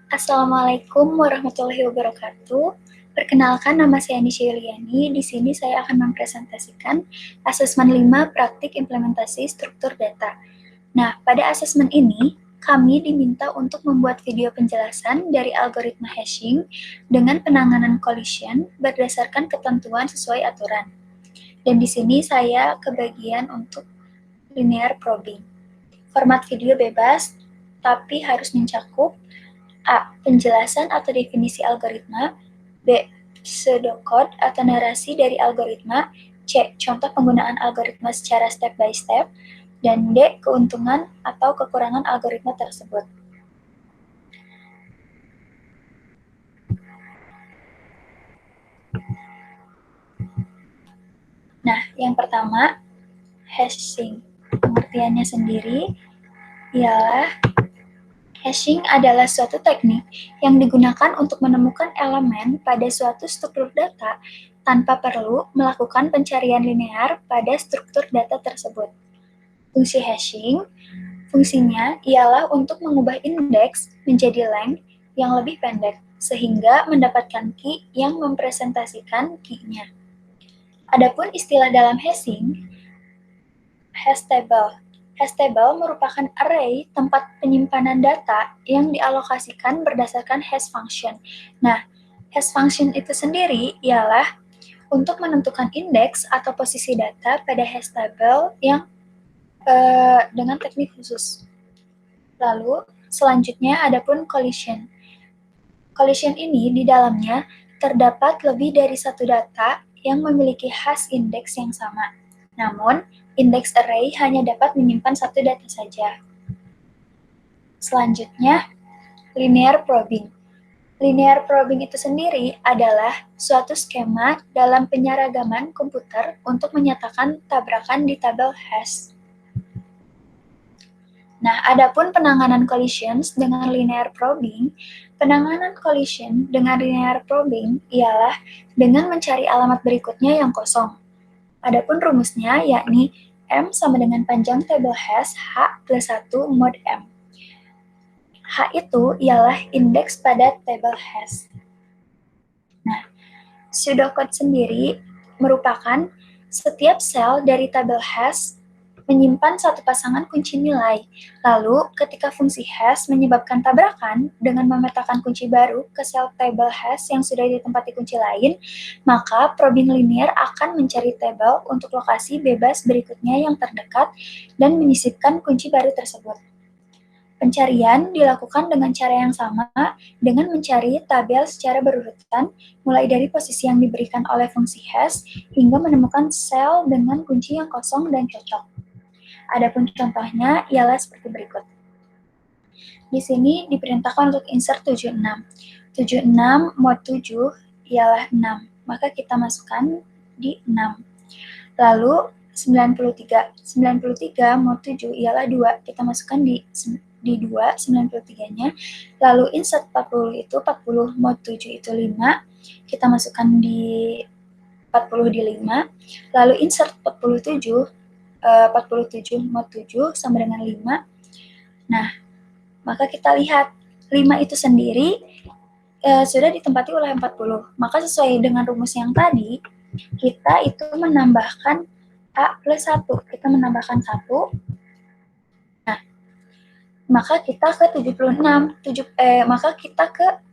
Assalamualaikum warahmatullahi wabarakatuh. Perkenalkan, nama saya Nisha Yuliani. Di sini saya akan mempresentasikan asesmen 5 praktik implementasi struktur data. Nah, pada asesmen ini, kami diminta untuk membuat video penjelasan dari algoritma hashing dengan penanganan collision berdasarkan ketentuan sesuai aturan. Dan di sini saya kebagian untuk linear probing. Format video bebas, tapi harus mencakup A. Penjelasan atau definisi algoritma. B. Pseudocode atau narasi dari algoritma. C. Contoh penggunaan algoritma secara step by step. Dan D. Keuntungan atau kekurangan algoritma tersebut. Nah, yang pertama, hashing. Pengertiannya sendiri ialah hashing adalah suatu teknik yang digunakan untuk menemukan elemen pada suatu struktur data tanpa perlu melakukan pencarian linear pada struktur data tersebut. Fungsi hashing, fungsinya ialah untuk mengubah indeks menjadi length yang lebih pendek, sehingga mendapatkan key yang mempresentasikan key-nya. Adapun istilah dalam hashing, hash table. Hash table merupakan array tempat penyimpanan data yang dialokasikan berdasarkan hash function. Nah, hash function itu sendiri ialah untuk menentukan indeks atau posisi data pada hash table yang dengan teknik khusus. Lalu, selanjutnya adapun collision. Collision ini di dalamnya terdapat lebih dari satu data yang memiliki hash index yang sama. Namun, index array hanya dapat menyimpan satu data saja. Selanjutnya, linear probing. Linear probing itu sendiri adalah suatu skema dalam penyeragaman komputer untuk menyatakan tabrakan di tabel hash. Nah, adapun penanganan collisions dengan linear probing, penanganan collision dengan linear probing ialah dengan mencari alamat berikutnya yang kosong. Adapun rumusnya yakni M sama dengan panjang tabel hash H plus 1 mod M. H itu ialah indeks pada tabel hash. Nah, pseudocode sendiri merupakan setiap sel dari tabel hash menyimpan satu pasangan kunci nilai. Lalu, ketika fungsi hash menyebabkan tabrakan dengan memetakan kunci baru ke sel table hash yang sudah ditempati kunci lain, maka probing linear akan mencari tabel untuk lokasi bebas berikutnya yang terdekat dan menyisipkan kunci baru tersebut. Pencarian dilakukan dengan cara yang sama dengan mencari tabel secara berurutan, mulai dari posisi yang diberikan oleh fungsi hash hingga menemukan sel dengan kunci yang kosong dan cocok. Adapun contohnya ialah seperti berikut. Di sini diperintahkan untuk insert 76. 76 mod 7 ialah 6, maka kita masukkan di 6. Lalu 93. 93 mod 7 ialah 2, kita masukkan di 2, 93-nya. Lalu insert 40 itu 40 mod 7 itu 5, kita masukkan di 40 di 5. Lalu insert 47 mod 7 sama dengan 5. Nah, maka kita lihat 5 itu sendiri sudah ditempati oleh 40. Maka sesuai dengan rumus yang tadi, kita itu menambahkan A plus 1. Kita menambahkan 1. Nah, maka kita ke 76. Maka kita ke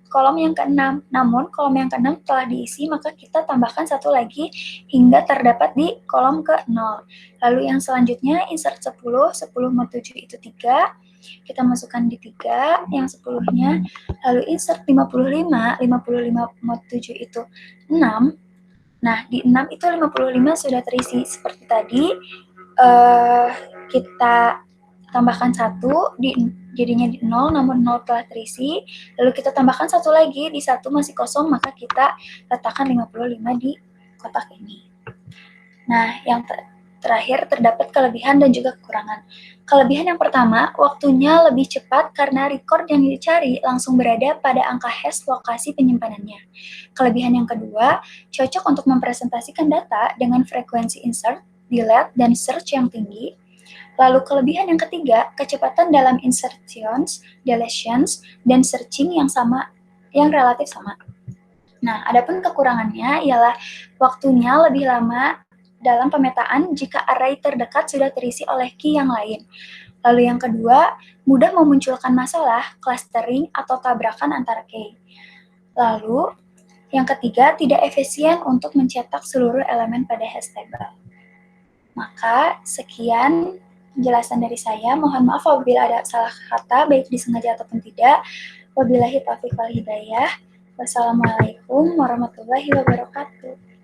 kolom yang ke-6. Namun, kolom yang ke-6 telah diisi, maka kita tambahkan satu lagi hingga terdapat di kolom ke-0. Lalu yang selanjutnya, insert 10. 10 mod 7 itu 3. Kita masukkan di 3, yang 10-nya. Lalu insert 55. 55 mod 7 itu 6. Nah, di 6 itu 55 sudah terisi seperti tadi. Kita tambahkan 1, jadinya di 0, namun 0 telah terisi. Lalu kita tambahkan 1 lagi, di 1 masih kosong, maka kita letakkan 55 di kotak ini. Nah, yang terakhir terdapat kelebihan dan juga kekurangan. Kelebihan yang pertama, waktunya lebih cepat karena record yang dicari langsung berada pada angka hash lokasi penyimpanannya. Kelebihan yang kedua, cocok untuk mempresentasikan data dengan frekuensi insert, delete, dan search yang tinggi. Lalu kelebihan yang ketiga, kecepatan dalam insertions, deletions, dan searching yang relatif sama. Nah, adapun kekurangannya ialah waktunya lebih lama dalam pemetaan jika array terdekat sudah terisi oleh key yang lain. Lalu yang kedua, mudah memunculkan masalah, clustering, atau tabrakan antara key. Lalu, yang ketiga, tidak efisien untuk mencetak seluruh elemen pada hash table. Maka, sekian penjelasan dari saya. Mohon maaf apabila ada salah kata, baik disengaja ataupun tidak. Wabillahi taufiq wal hidayah. Wassalamualaikum warahmatullahi wabarakatuh.